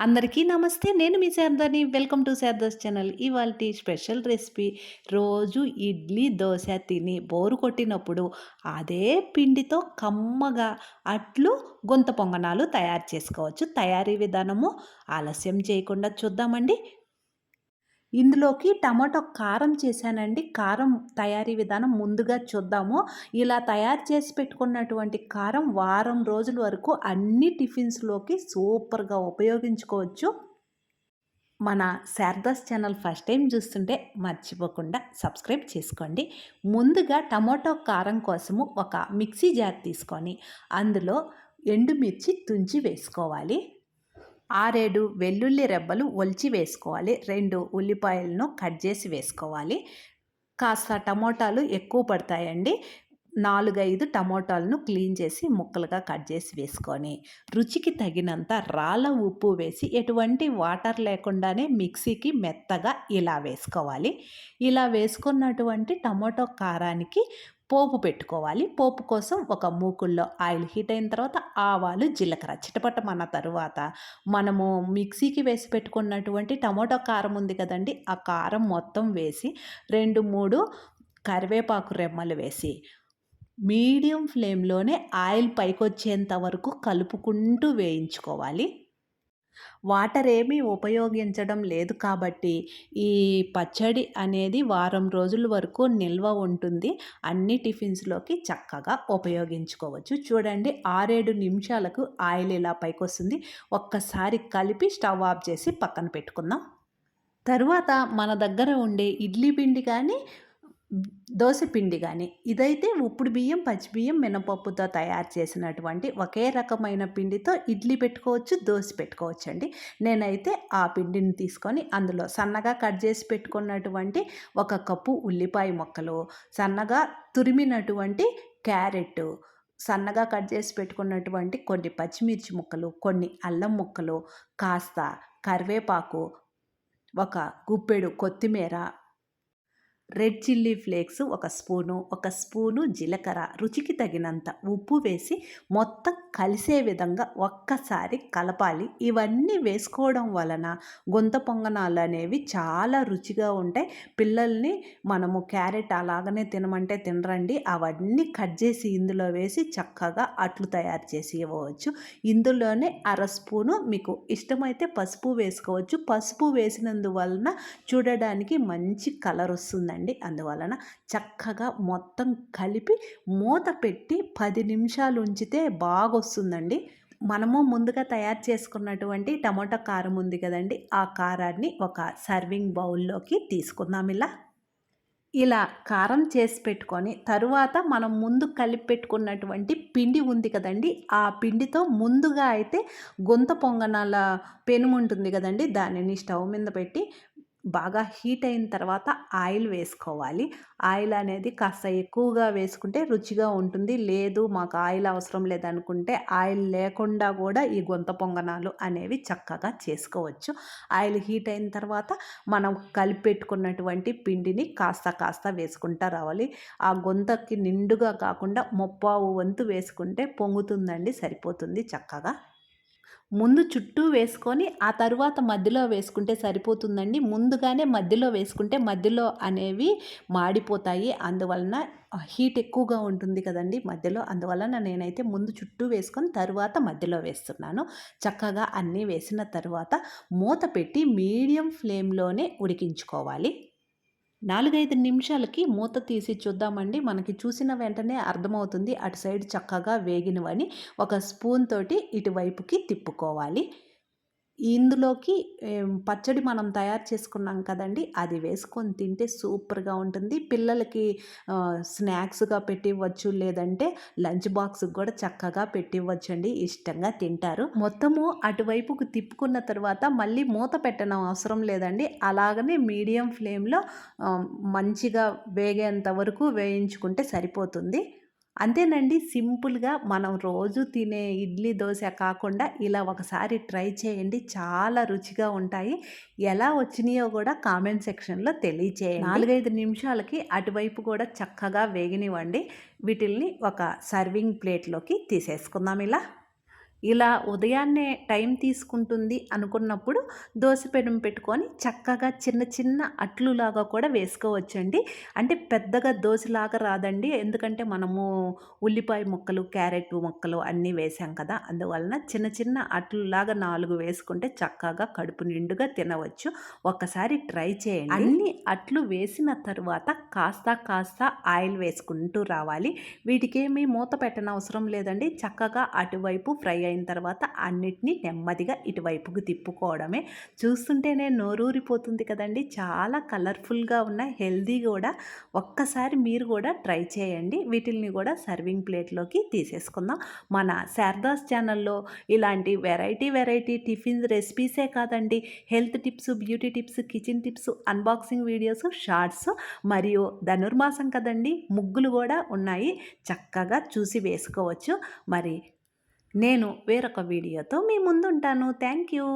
అందరికీ నమస్తే. నేను మీ శారదాని. Welcome to Sharada's channel. ఇవాల్టి స్పెషల్ రెసిపీ రోజు ఇడ్లీ, దోస తిని బోరు కొట్టినప్పుడు అదే పిండితో కమ్మగా అట్లు, గుంత పొంగనాలు తయారు చేసుకోవచ్చు. తయారీ విధానము ఆలస్యం చేయకుండా చూద్దామండి. ఇందులోకి టమాటో కారం చేశానండి. కారం తయారీ విధానం ముందుగా చూద్దాము. ఇలా తయారు చేసి పెట్టుకున్నటువంటి కారం వారం రోజుల వరకు అన్ని టిఫిన్స్‌లోకి సూపర్‌గా ఉపయోగించుకోవచ్చు. మన శారదాస్ ఛానల్ ఫస్ట్ టైం చూస్తుంటే మర్చిపోకుండా సబ్స్క్రైబ్ చేసుకోండి. ముందుగా టమాటో కారం కోసము ఒక మిక్సీ జార్ తీసుకొని అందులో ఎండుమిర్చి తుంచి వేసుకోవాలి. 6, 7 వెల్లుల్లి రెబ్బలు ఒలిచి వేసుకోవాలి. 2 ఉల్లిపాయలను కట్ చేసి వేసుకోవాలి. కాస్త టమోటాలు ఎక్కువ పడతాయండి. 4, 5 టమోటాలను క్లీన్ చేసి ముక్కలుగా కట్ చేసి వేసుకొని, రుచికి తగినంత రాళ్ళ ఉప్పు వేసి ఎటువంటి వాటర్ లేకుండానే మిక్సీకి మెత్తగా ఇలా వేసుకోవాలి. ఇలా వేసుకున్నటువంటి టమోటో కారానికి పోపు పెట్టుకోవాలి. పోపు కోసం ఒక మూకుల్లో ఆయిల్ హీట్ అయిన తర్వాత ఆవాలు, జీలకర్ర చిటపటమన్న తరువాత మనము మిక్సీకి వేసి పెట్టుకున్నటువంటి టమోటో కారం ఉంది కదండి, ఆ కారం మొత్తం వేసి 2, 3 కరివేపాకు రెమ్మలు వేసి మీడియం ఫ్లేమ్లోనే ఆయిల్ పైకొచ్చేంత వరకు కలుపుకుంటూ వేయించుకోవాలి. వాటర్ ఏమీ ఉపయోగించడం లేదు కాబట్టి ఈ పచ్చడి అనేది వారం రోజుల వరకు నిల్వ ఉంటుంది. అన్ని టిఫిన్స్‌లోకి చక్కగా ఉపయోగించుకోవచ్చు. చూడండి 6, 7 నిమిషాలకు ఆయిల్ ఇలా పైకొస్తుంది. ఒక్కసారి కలిపి స్టవ్ ఆఫ్ చేసి పక్కన పెట్టుకుందాం. తరువాత మన దగ్గర ఉండే ఇడ్లీ పిండి కానీ, దోస పిండి కానీ, ఇదైతే ఉప్పుడు బియ్యం, పచ్చి బియ్యం, మినపప్పుతో తయారు చేసినటువంటి ఒకే రకమైన పిండితో ఇడ్లీ పెట్టుకోవచ్చు, దోస పెట్టుకోవచ్చండి. నేనైతే ఆ పిండిని తీసుకొని అందులో సన్నగా కట్ చేసి పెట్టుకున్నటువంటి 1 కప్పు ఉల్లిపాయ ముక్కలు, సన్నగా తురిమినటువంటి క్యారెట్, సన్నగా కట్ చేసి పెట్టుకున్నటువంటి కొన్ని పచ్చిమిర్చి ముక్కలు, కొన్ని అల్లం ముక్కలు, కాస్త కరివేపాకు, ఒక గుప్పెడు కొత్తిమీర, రెడ్ చిల్లీ ఫ్లేక్స్ ఒక స్పూను జీలకర్ర, రుచికి తగినంత ఉప్పు వేసి మొత్తం కలిసే విధంగా ఒక్కసారి కలపాలి. ఇవన్నీ వేసుకోవడం వలన గుంత పొంగనాలు అనేవి చాలా రుచిగా ఉంటాయి. పిల్లల్ని మనము క్యారెట్ అలాగనే తినమంటే తినరండి. అవన్నీ కట్ చేసి ఇందులో వేసి చక్కగా అట్లు తయారు చేసి ఇవ్వవచ్చు. ఇందులోనే స్పూను మీకు ఇష్టమైతే పసుపు వేసుకోవచ్చు. పసుపు వేసినందువలన చూడడానికి మంచి కలర్ వస్తుందండి. అందువలన చక్కగా మొత్తం కలిపి మూత పెట్టి 10 నిమిషాలు ఉంచితే బాగొస్తుందండి. మనము ముందుగా తయారు చేసుకున్నటువంటి టమాటా కారం ఉంది కదండి, ఆ కారాన్ని ఒక సర్వింగ్ బౌల్లోకి తీసుకుందాం. ఇలా కారం చేసి పెట్టుకొని తరువాత మనం ముందు కలిపి పెట్టుకున్నటువంటి పిండి ఉంది కదండి, ఆ పిండితో ముందుగా అయితే గుంత పొంగనాల పెనుము ఉంటుంది కదండి, దానిని స్టవ్ మీద పెట్టి బాగా హీట్ అయిన తర్వాత ఆయిల్ వేసుకోవాలి. ఆయిల్ అనేది కాస్త ఎక్కువగా వేసుకుంటే రుచిగా ఉంటుంది. లేదు మాకు ఆయిల్ అవసరం లేదనుకుంటే ఆయిల్ లేకుండా కూడా ఈ గుంత పొంగనాలు అనేవి చక్కగా చేసుకోవచ్చు. ఆయిల్ హీట్ అయిన తర్వాత మనం కలిపి పెట్టుకున్నటువంటి పిండిని కాస్త కాస్త వేసుకుంటా రావాలి. ఆ గుంతకి నిండుగా కాకుండా ముప్పావు వంతు వేసుకుంటే పొంగుతుందండి, సరిపోతుంది చక్కగా. ముందు చుట్టూ వేసుకొని ఆ తరువాత మధ్యలో వేసుకుంటే సరిపోతుందండి. ముందుగానే మధ్యలో వేసుకుంటే మధ్యలో అనేవి మాడిపోతాయి. అందువలన హీట్ ఎక్కువగా ఉంటుంది కదండి మధ్యలో. అందువలన నేనైతే ముందు చుట్టూ వేసుకొని తరువాత మధ్యలో వేస్తున్నాను. చక్కగా అన్నీ వేసిన తరువాత మూత పెట్టి మీడియం ఫ్లేమ్‌లోనే ఉడికించుకోవాలి. 4, 5 నిమిషాలకి మూత తీసి చూద్దామండి. మనకి చూసిన వెంటనే అర్థమవుతుంది అటు సైడ్ చక్కగా వేగినవని. ఒక స్పూన్ తోటి ఇటువైపుకి తిప్పుకోవాలి. ఇందులోకి పచ్చడి మనం తయారు చేసుకున్నాం కదండీ, అది వేసుకొని తింటే సూపర్‌గా ఉంటుంది. పిల్లలకి స్నాక్స్‌గా పెట్టివ్వచ్చు, లేదంటే లంచ్ బాక్స్‌కి కూడా చక్కగా పెట్టివ్వచ్చండి. ఇష్టంగా తింటారు. మొత్తము అటువైపుకు తిప్పుకున్న తర్వాత మళ్ళీ మూత పెట్టడం అవసరం లేదండి. అలాగనే మీడియం ఫ్లేమ్‌లో మంచిగా వేగేంత వరకు వేయించుకుంటే సరిపోతుంది. అంతేనండి, సింపుల్‌గా మనం రోజు తినే ఇడ్లీ, దోస కాకుండా ఇలా ఒకసారి ట్రై చేయండి. చాలా రుచిగా ఉంటాయి. ఎలా వచ్చినాయో కూడా కామెంట్ సెక్షన్‌లో తెలియచేయండి. 4, 5 నిమిషాలకి అటువైపు కూడా చక్కగా వేగనివ్వండి. వీటిల్ని ఒక సర్వింగ్ ప్లేట్‌లోకి తీసేసుకుందాం. ఇలా ఉదయాన్నే టైం తీసుకుంటుంది అనుకున్నప్పుడు దోస పెనం పెట్టుకొని చక్కగా చిన్న చిన్న అట్లులాగా కూడా వేసుకోవచ్చండి. అంటే పెద్దగా దోసలాగా రాదండి. ఎందుకంటే మనము ఉల్లిపాయ ముక్కలు, క్యారెట్ ముక్కలు అన్నీ వేసాం కదా! అందువలన చిన్న చిన్న అట్లులాగా 4 వేసుకుంటే చక్కగా కడుపు నిండుగా తినవచ్చు. ఒక్కసారి ట్రై చేయండి. అన్ని అట్లు వేసిన తరువాత కాస్త కాస్త ఆయిల్ వేసుకుంటూ రావాలి. వీటికేమి మూత పెట్టనవసరం లేదండి. చక్కగా అటువైపు ఫ్రై అయిన తర్వాత అన్నిటిని నెమ్మదిగా ఇటువైపుకు తిప్పుకోవడమే. చూస్తుంటేనే నోరూరిపోతుంది కదండీ! చాలా కలర్‌ఫుల్‌గా ఉన్నాయి. హెల్తీ కూడా. ఒక్కసారి మీరు కూడా ట్రై చేయండి. వీటిల్ని కూడా సర్వింగ్ ప్లేట్‌లోకి తీసేసుకుందాం. మన శారదాస్ ఛానల్‌లో ఇలాంటి వెరైటీ టిఫిన్ రెసిపీసే కాదండి, health tips, beauty tips, kitchen tips, unboxing videos, shorts మరియు ధనుర్మాసం కదండీ! ముగ్గులు కూడా ఉన్నాయి. చక్కగా చూసి వేసుకోవచ్చు. మరి నేను వేరొక వీడియోతో మీ ముందుంటాను. Thank you.